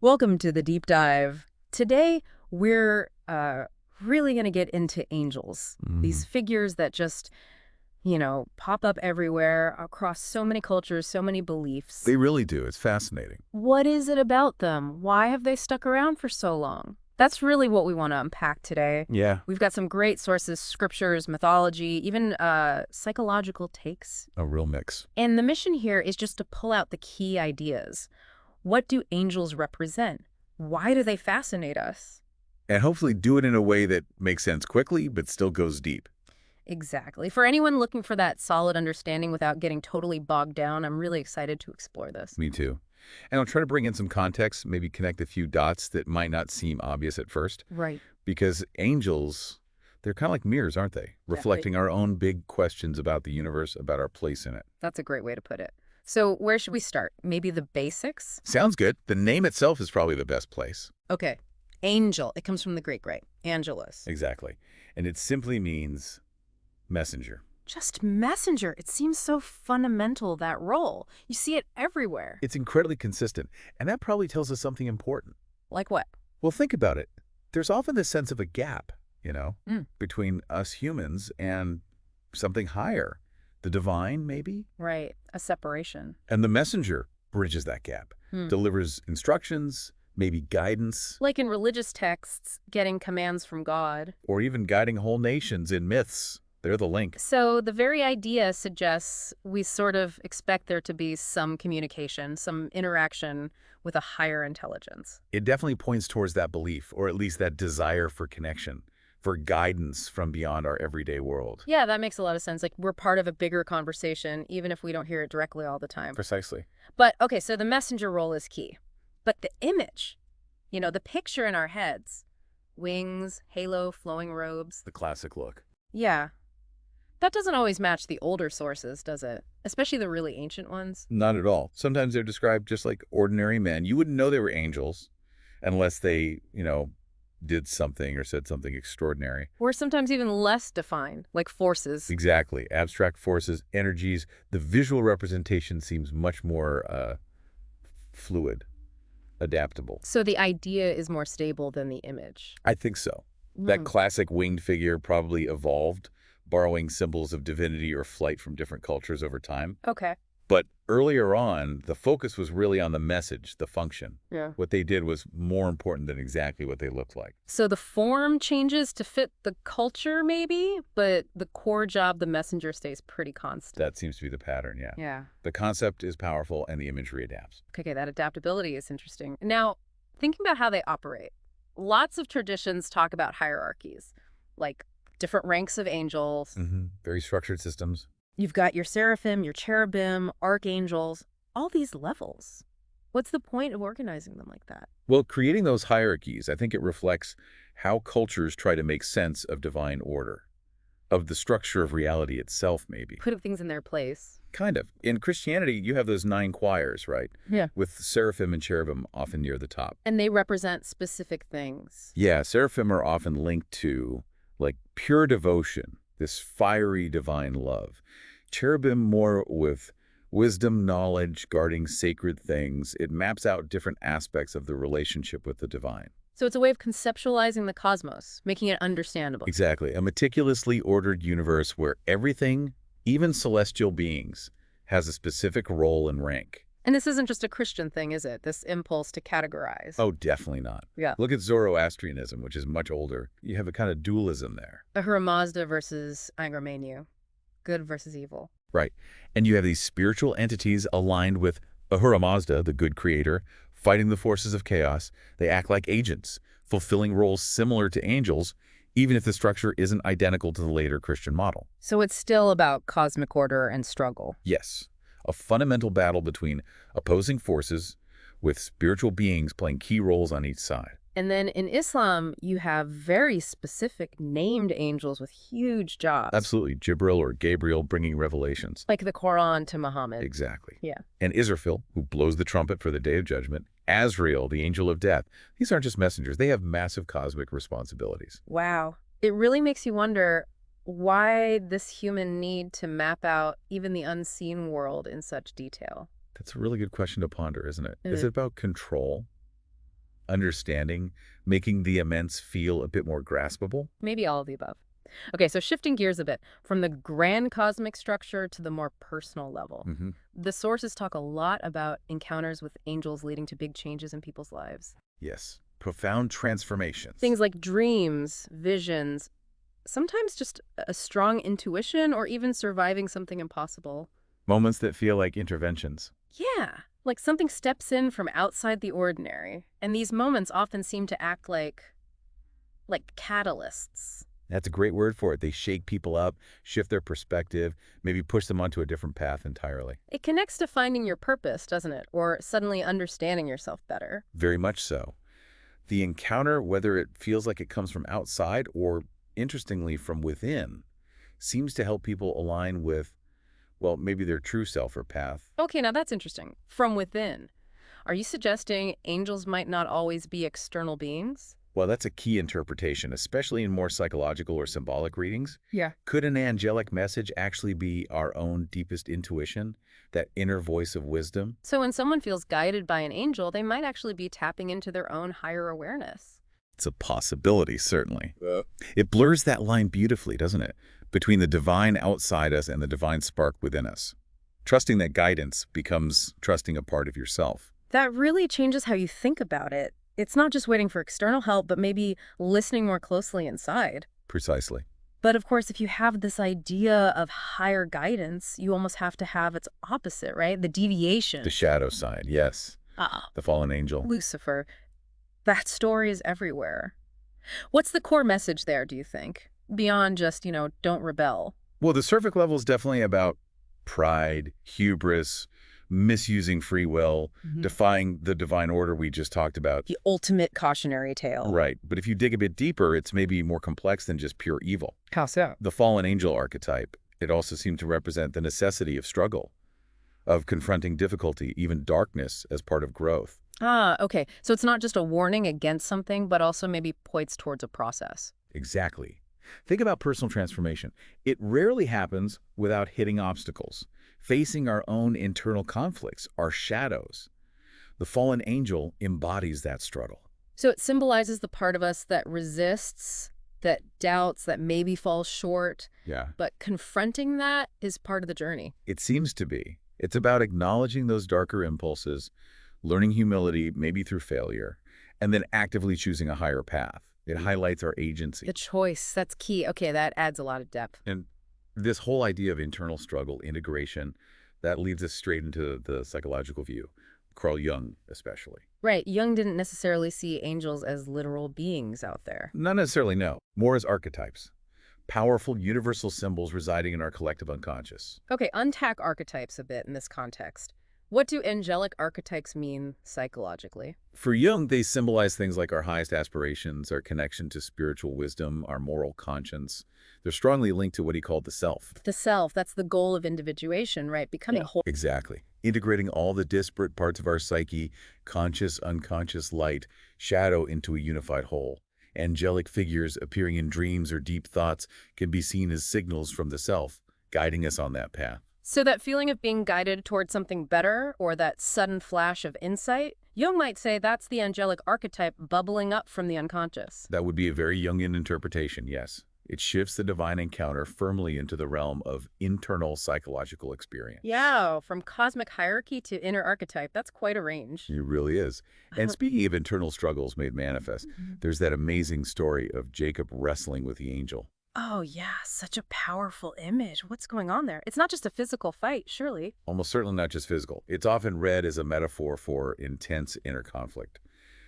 Welcome to the deep dive. Today, we're really going to get into angels, these Mm. figures that just, pop up everywhere across so many cultures, so many beliefs. They really do. It's fascinating. What is it about them? Why have they stuck around for so long? That's really what we want to unpack today. Yeah. We've got some great sources, scriptures, mythology, even psychological takes. A real mix. And the mission here is just to pull out the key ideas. What do angels represent? Why do they fascinate us? And hopefully do it in a way that makes sense quickly, but still goes deep. Exactly. For anyone looking for that solid understanding without getting totally bogged down, I'm really excited to explore this. Me too. And I'll try to bring in some context, maybe connect a few dots that might not seem obvious at first. Right. Because angels, they're kind of like mirrors, aren't they? Reflecting our own big questions about the universe, about our place in it. That's a great way to put it. So where should we start? Maybe the basics? Sounds good. The name itself is probably the best place. Okay. Angel. It comes from the Greek, right? Angelus. Exactly. And it simply means messenger. Just messenger. It seems so fundamental, that role. You see it everywhere. It's incredibly consistent, and that probably tells us something important. Like what? Well, think about it. There's often this sense of a gap, Mm. between us humans and something higher. The divine, maybe? Right. A separation. And the messenger bridges that gap, delivers instructions, maybe guidance, Like in religious texts, getting commands from God. or even guiding whole nations in myths. They're the link. So the very idea suggests we sort of expect there to be some communication, some interaction with a higher intelligence. It definitely points towards that belief, or at least that desire for connection, for guidance from beyond our everyday world. Yeah, that makes a lot of sense. Like we're part of a bigger conversation, even if we don't hear it directly all the time. Precisely. But okay, so the messenger role is key. But the image, the picture in our heads, wings, halo, flowing robes. The classic look. Yeah, that doesn't always match the older sources, does it? Especially the really ancient ones. Not at all. Sometimes they're described just like ordinary men. You wouldn't know they were angels unless they, did something or said something extraordinary. Or sometimes even less defined, like forces. Exactly. Abstract forces, energies. The visual representation seems much more fluid, adaptable. So the idea is more stable than the image. I think so. That classic winged figure probably evolved, borrowing symbols of divinity or flight from different cultures over time. Okay. But earlier on, the focus was really on the message, the function. Yeah. What they did was more important than exactly what they looked like. So the form changes to fit the culture, maybe, but the core job, the messenger, stays pretty constant. That seems to be the pattern, yeah. Yeah. The concept is powerful and the imagery adapts. Okay, that adaptability is interesting. Now, thinking about how they operate, lots of traditions talk about hierarchies, like different ranks of angels. Very structured systems. You've got your seraphim, your cherubim, archangels, all these levels. What's the point of organizing them like that? Well, creating those hierarchies, I think it reflects how cultures try to make sense of divine order, of the structure of reality itself, maybe. Put things in their place. Kind of. In Christianity, you have those 9 choirs, right? Yeah. With seraphim and cherubim often near the top. And they represent specific things. Yeah, seraphim are often linked to, like, pure devotion, this fiery divine love. Cherubim more with wisdom, knowledge, guarding sacred things. It maps out different aspects of the relationship with the divine. So it's a way of conceptualizing the cosmos, making it understandable. Exactly. A meticulously ordered universe where everything, even celestial beings, has a specific role and rank. And this isn't just a Christian thing, is it? This impulse to categorize. Oh, definitely not. Yeah. Look at Zoroastrianism, which is much older. You have a kind of dualism there. Ahura Mazda versus Angra Mainyu. Good versus evil. Right. And you have these spiritual entities aligned with Ahura Mazda, the good creator, fighting the forces of chaos. They act like agents, fulfilling roles similar to angels, even if the structure isn't identical to the later Christian model. So it's still about cosmic order and struggle. Yes, a fundamental battle between opposing forces with spiritual beings playing key roles on each side. And then in Islam, you have very specific named angels with huge jobs. Absolutely. Jibril or Gabriel bringing revelations. Like the Quran to Muhammad. Exactly. Yeah. And Israfil, who blows the trumpet for the Day of Judgment. Azrael, the angel of death. These aren't just messengers. They have massive cosmic responsibilities. Wow. It really makes you wonder why this human need to map out even the unseen world in such detail. That's a really good question to ponder, isn't it? Is Mm. it about control? understanding, making the immense feel a bit more graspable. Maybe all of the above. Okay, so shifting gears a bit, from the grand cosmic structure to the more personal level. Hmm. The sources talk a lot about encounters with angels leading to big changes in people's lives. Yes, profound transformations. Things like dreams, visions, sometimes just a strong intuition or even surviving something impossible. Moments that feel like interventions. Yeah, like something steps in from outside the ordinary. And these moments often seem to act like catalysts. That's a great word for it. They shake people up, shift their perspective, maybe push them onto a different path entirely. It connects to finding your purpose, doesn't it? Or suddenly understanding yourself better. Very much so. The encounter, whether it feels like it comes from outside or, interestingly, from within, seems to help people align with, well, maybe their true self or path. Okay, now that's interesting. From within. Are you suggesting angels might not always be external beings? Well, that's a key interpretation, especially in more psychological or symbolic readings. Yeah. Could an angelic message actually be our own deepest intuition, that inner voice of wisdom? So when someone feels guided by an angel, they might actually be tapping into their own higher awareness. It's a possibility, certainly. It blurs that line beautifully, doesn't it? Between the divine outside us and the divine spark within us. Trusting that guidance becomes trusting a part of yourself. That really changes how you think about it. It's not just waiting for external help, but maybe listening more closely inside. Precisely. But of course, if you have this idea of higher guidance, you almost have to have its opposite, right? The deviation. The shadow side, yes. Ah, The fallen angel. Lucifer. That story is everywhere. What's the core message there, do you think? Beyond just, don't rebel. Well, the surface level is definitely about pride, hubris, misusing free will, defying the divine order we just talked about. The ultimate cautionary tale. Right. But if you dig a bit deeper, it's maybe more complex than just pure evil. How so? The fallen angel archetype, it also seemed to represent the necessity of struggle, of confronting difficulty, even darkness, as part of growth. Ah, okay. So it's not just a warning against something, but also maybe points towards a process. Exactly. Think about personal transformation. It rarely happens without hitting obstacles, facing our own internal conflicts, our shadows. The fallen angel embodies that struggle. So it symbolizes the part of us that resists, that doubts, that maybe falls short. Yeah. But confronting that is part of the journey. It seems to be. It's about acknowledging those darker impulses, learning humility, maybe through failure, and then actively choosing a higher path. It highlights our agency. The choice, that's key. Okay, that adds a lot of depth. And this whole idea of internal struggle, integration, that leads us straight into the psychological view. Carl Jung, especially. Right, Jung didn't necessarily see angels as literal beings out there. Not necessarily, no. More as archetypes. Powerful, universal symbols residing in our collective unconscious. Okay, untack archetypes a bit in this context. What do angelic archetypes mean psychologically? For Jung, they symbolize things like our highest aspirations, our connection to spiritual wisdom, our moral conscience. They're strongly linked to what he called the self. The self, that's the goal of individuation, right? Becoming whole. Exactly. Integrating all the disparate parts of our psyche, conscious, unconscious, light, shadow into a unified whole. Angelic figures appearing in dreams or deep thoughts can be seen as signals from the self, guiding us on that path. So that feeling of being guided towards something better, or that sudden flash of insight, Jung might say that's the angelic archetype bubbling up from the unconscious. That would be a very Jungian interpretation, yes. It shifts the divine encounter firmly into the realm of internal psychological experience. Yeah, from cosmic hierarchy to inner archetype, that's quite a range. It really is. And speaking of internal struggles made manifest, there's that amazing story of Jacob wrestling with the angel. Oh yeah, such a powerful image. What's going on there? It's not just a physical fight, surely. Almost certainly not just physical. It's often read as a metaphor for intense inner conflict.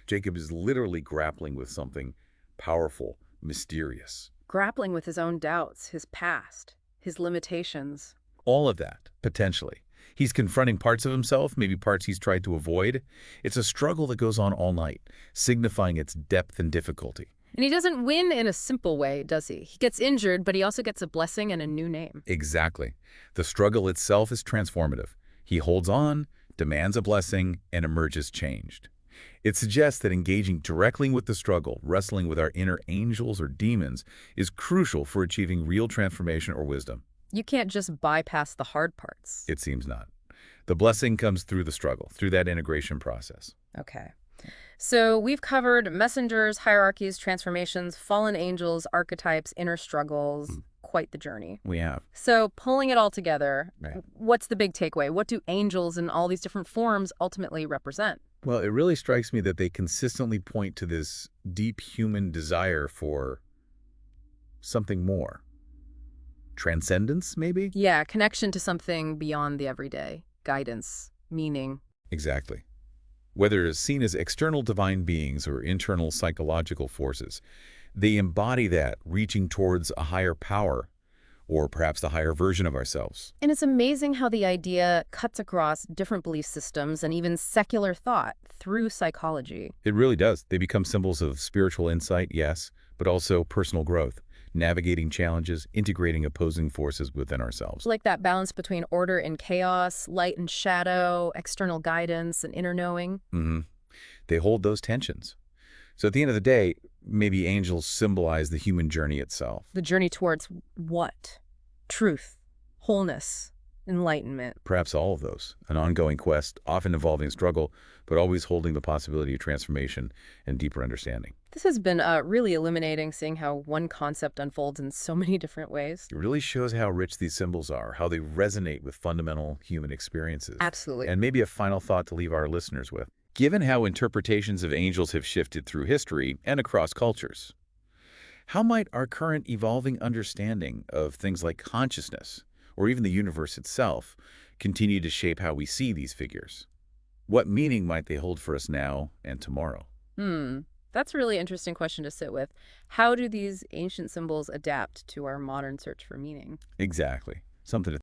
Jacob is literally grappling with something powerful, mysterious. Grappling with his own doubts, his past, his limitations. All of that, potentially. He's confronting parts of himself, maybe parts he's tried to avoid. It's a struggle that goes on all night, signifying its depth and difficulty. And he doesn't win in a simple way, does he? He gets injured, but he also gets a blessing and a new name. Exactly. The struggle itself is transformative. He holds on, demands a blessing, and emerges changed. It suggests that engaging directly with the struggle, wrestling with our inner angels or demons, is crucial for achieving real transformation or wisdom. You can't just bypass the hard parts. It seems not. The blessing comes through the struggle, through that integration process. Okay. So we've covered messengers, hierarchies, transformations, fallen angels, archetypes, inner struggles. Mm, Quite the journey. we have. So pulling it all together, Right. what's the big takeaway? What do angels in all these different forms ultimately represent? Well, it really strikes me that they consistently point to this deep human desire for something more. Transcendence, maybe? Yeah, connection to something beyond the everyday, guidance, meaning. Exactly. Whether seen as external divine beings or internal psychological forces, they embody that, reaching towards a higher power, or perhaps the higher version of ourselves. And it's amazing how the idea cuts across different belief systems and even secular thought through psychology. It really does. They become symbols of spiritual insight, yes, but also personal growth, navigating challenges, integrating opposing forces within ourselves. Like that balance between order and chaos, light and shadow, external guidance and inner knowing. hmm They hold those tensions. So at the end of the day, maybe angels symbolize the human journey itself. The journey towards what? Truth, wholeness, enlightenment. Perhaps all of those. An ongoing quest, often involving struggle, but always holding the possibility of transformation and deeper understanding. This has been really illuminating, seeing how one concept unfolds in so many different ways. It really shows how rich these symbols are, how they resonate with fundamental human experiences. Absolutely. And maybe a final thought to leave our listeners with. Given how interpretations of angels have shifted through history and across cultures, how might our current evolving understanding of things like consciousness, or even the universe itself, continue to shape how we see these figures? What meaning might they hold for us now and tomorrow? That's a really interesting question to sit with. How do these ancient symbols adapt to our modern search for meaning? Exactly. Something to